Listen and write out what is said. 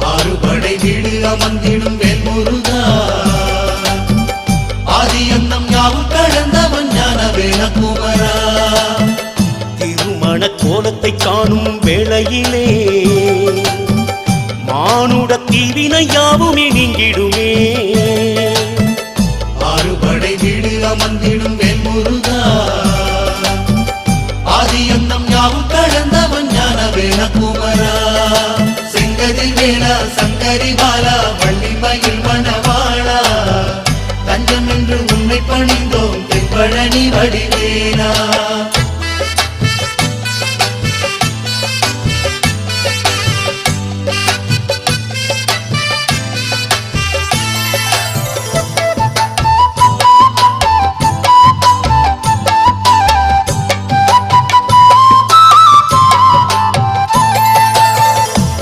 ஆறுபடை வீடு அமர்ந்திடும் வேல்முருகா ஆதியந்தம் யாவும் கடந்தவன் ஞான வேலகுமரா திருமண கோலத்தை காணும் வேளையிலே மானுட தீவினை யாவுமே நீங்கிடுமே. ஆறுபடை வீடு அமர்ந்திடும் வேல்முருகா ஆதியந்தம் யாவும் கடந்தவன் ஞான வேலகுமரா செங்கதில் வேலா சங்கரி பாலா வள்ளிமயில் மணவாளா தஞ்சம் என்று உன்னை பணிந்தோம் தென்பழனி வடிவேலா